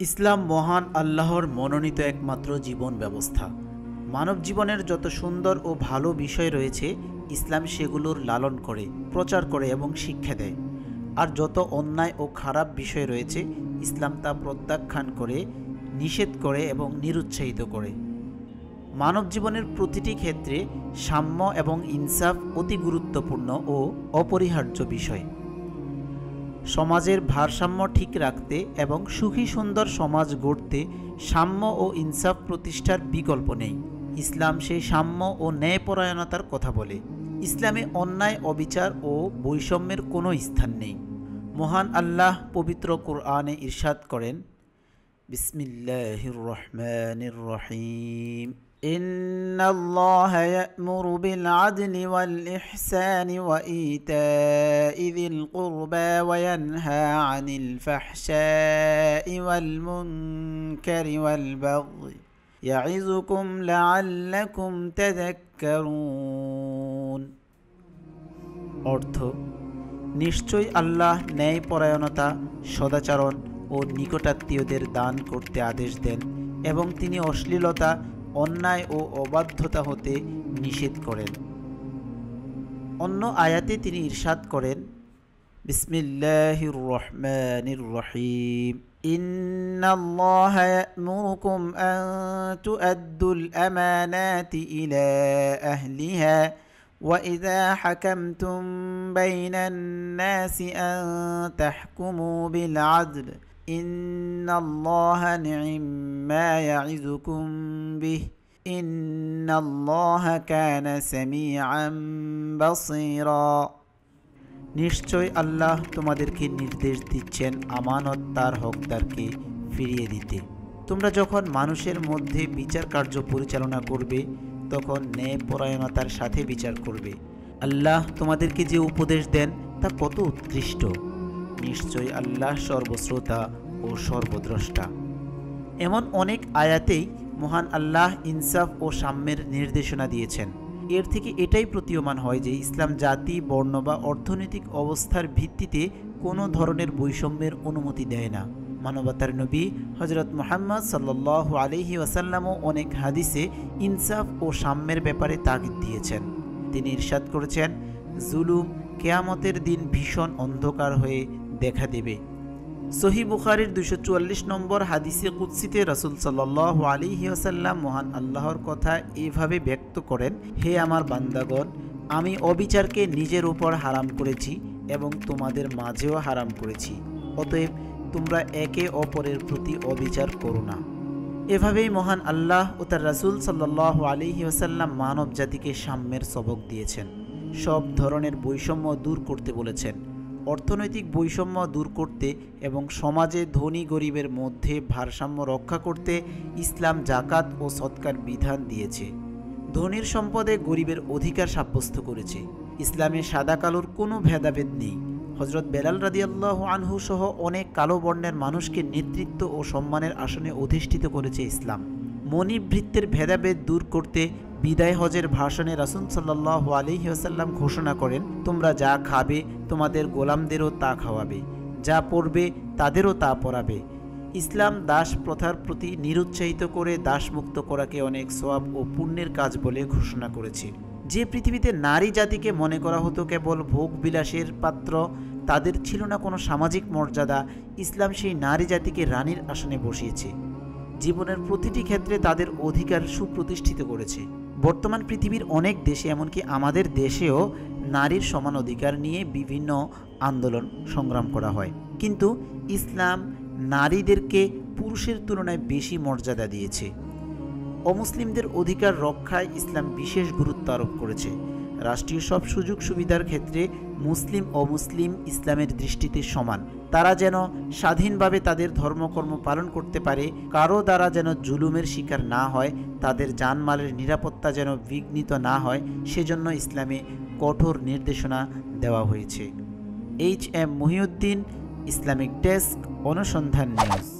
ইসলাম মহান আল্লাহর মনোনীত একমাত্র জীবন ব্যবস্থা। মানব জীবনের যত সুন্দর ও ভালো বিষয় রয়েছে, ইসলাম সেগুলোর লালন করে, প্রচার করে এবং শিক্ষা দেয়। আর যত অন্যায় ও খারাপ বিষয় রয়েছে, ইসলাম তা প্রত্যাখ্যান করে, নিষেধ করে এবং নিরুৎসাহিত করে। মানব জীবনের প্রতিটি ক্ষেত্রে সাম্য এবং ইনসাফ অতি গুরুত্বপূর্ণ ও অপরিহার্য বিষয়। সমাজের ভারসাম্য ঠিক রাখতে এবং সুখী সুন্দর সমাজ গড়তে সাম্য ও ইনসাফ প্রতিষ্ঠার বিকল্প নেই। ইসলাম সেই সাম্য ও ন্যায়পরায়ণতার কথা বলে। ইসলামে অন্যায়, অবিচার ও বৈষম্যের কোনো স্থান নেই। মহান আল্লাহ পবিত্র কোরআনে ইরশাদ করেন, বিসমিল্লাহির রহমানির রহিম, ইন্নাল্লাহা ইয়া'মুরু বিল আদলি ওয়াল ইহসানি ওয়া ইতা'i যিল কুরবা ওয়া ইয়ানহা আনিল ফাহশা'i ওয়াল মুনকারি ওয়াল বাগই ইয়া'iযুকুম লা'আল্লাকুম তাযাক্কারুন। অর্থ, নিশ্চয়ই আল্লাহ ন্যায়পরায়ণতা, সদাচরণ ও নিকটাত্মীয়দের দান করতে আদেশ দেন এবং তিনি অশ্লীলতা, অন্যায় ও অবাধ্যতা হতে নিষেধ করেন। অন্য আয়াতে তিনি ইরশাদ করেন, বিসমিল্লাহির রহমানির রহিম, ইন্নাল্লাহা ইয়া'মুরুকুম আন তু'আদ্দুল আমানাতি ইলা আহলিহা وَإِذَا حَكَمْتُمْ بَيْنَ النَّاسِ أَن تَحْكُمُوا بِالْعَدْلِ إِنَّ اللَّهَ نِعِمَّا يَعِظُكُم بِهِ إِنَّ اللَّهَ كَانَ سَمِيعًا بَصِيرًا। নিশ্চয় আল্লাহ তোমাদেরকে নির্দেশ দিচ্ছেন আমানত তার হকদারকে ফিরিয়ে দিতে। তোমরা যখন মানুষের মধ্যে বিচার কার্য পরিচালনা করবে, তখন ন্যায়পরায়ণতার সাথে বিচার করবে। আল্লাহ তোমাদেরকে যে উপদেশ দেন তা কত উৎকৃষ্ট। নিশ্চয় আল্লাহ সর্বশ্রোতা ও সর্বদ্রষ্টা। এমন অনেক আয়াতেই মহান আল্লাহ ইনসাফ ও সাম্যের নির্দেশনা দিয়েছেন। এর থেকে এটাই প্রতীয়মান হয় যে ইসলাম জাতি, বর্ণ বা অর্থনৈতিক অবস্থার ভিত্তিতে কোনো ধরনের বৈষম্যের অনুমতি দেয় না। মানবতার নবী হযরত মুহাম্মদ সাল্লাল্লাহু আলাইহি ওয়াসাল্লামও অনেক হাদিসে ইনসাফ ও সাম্যের ব্যাপারে তাগিদ দিয়েছেন। তিনি ইরশাদ করেছেন, জুলুম কিয়ামতের দিন ভীষণ অন্ধকার হয়ে দেখা দেবে। সহিহ বুখারীর 244 নম্বর হাদিসে কুদসিতে রাসূল সাল্লাল্লাহু আলাইহি ওয়াসাল্লাম মহান আল্লাহর কথা এভাবে ব্যক্ত করেন, হে আমার বান্দাগণ, আমি অবিচারকে নিজের উপর হারাম করেছি এবং তোমাদের মাঝেও হারাম করেছি। অতএব তোমরা একে অপরের প্রতি অবিচার করো না। এভাবেই মহান আল্লাহ ও তার রাসূল সাল্লাল্লাহু আলাইহি ওয়াসাল্লাম মানব জাতিকে সাম্যের সবক দিয়েছেন। সব ধরনের বৈষম্য দূর করতে বলেছেন। অর্থনৈতিক বৈষম্য দূর করতে এবং সমাজে ধনী গরিবের মধ্যে ভারসাম্য রক্ষা করতে ইসলাম যাকাত ও সদকার বিধান দিয়েছে। ধনীর সম্পদে গরিবের অধিকার সাব্যস্ত করেছে। ইসলামে সাদা কালোর কোনো ভেদাভেদ নেই। হযরত বেলাল রাদিয়াল্লাহু আনহু সহ অনেক কালো বর্ণের মানুষকে নেতৃত্ব ও সম্মানের আসনে অধিষ্ঠিত করেছে ইসলাম। মনিবৃত্তের ভেদাভেদ দূর করতে বিদায় হজের ভাষণে রাসূল সাল্লাল্লাহু আলাইহি ওয়াসাল্লাম ঘোষণা করেন, তোমরা যা খাবে তোমাদের গোলামদেরও তা খাওয়াবে, যা পরবে তাদেরও তা পরাবে। ইসলাম দাস প্রথার প্রতি নিরুৎসাহিত করে দাসমুক্ত করাকে অনেক সওয়াব ও পুণ্যের কাজ বলে ঘোষণা করেছে। যে পৃথিবীতে নারী জাতিকে মনে করা হতো কেবল ভোগ বিলাসের পাত্র, তাদের ছিল না কোনো সামাজিক মর্যাদা, ইসলাম সেই নারী জাতিকে রানীর আসনে বসিয়েছে। জীবনের প্রতিটি ক্ষেত্রে তাদের অধিকার সুপ্রতিষ্ঠিত করেছে। বর্তমান পৃথিবীর অনেক দেশে, এমনকি আমাদের দেশেও নারীর সমান অধিকার নিয়ে বিভিন্ন আন্দোলন সংগ্রাম করা হয়, কিন্তু ইসলাম নারীদেরকে পুরুষের তুলনায় বেশি মর্যাদা দিয়েছে। অমুসলিমদের অধিকার রক্ষায় ইসলাম বিশেষ গুরুত্ব আরোপ করেছে। রাষ্ট্রীয় সব সুযোগ সুবিধার ক্ষেত্রে মুসলিম অমুসলিম ইসলামের দৃষ্টিতে সমান। তারা যেন স্বাধীনভাবে তাদের ধর্মকর্ম পালন করতে পারে, কারো দ্বারা যেন জুলুমের শিকার না হয়, তাদের জানমালের নিরাপত্তা যেন বিঘ্নিত না হয়, সেজন্য ইসলামে কঠোর নির্দেশনা দেওয়া হয়েছে। H M Mohiuddin, Islamic desk, অনুসন্ধান নিউজ।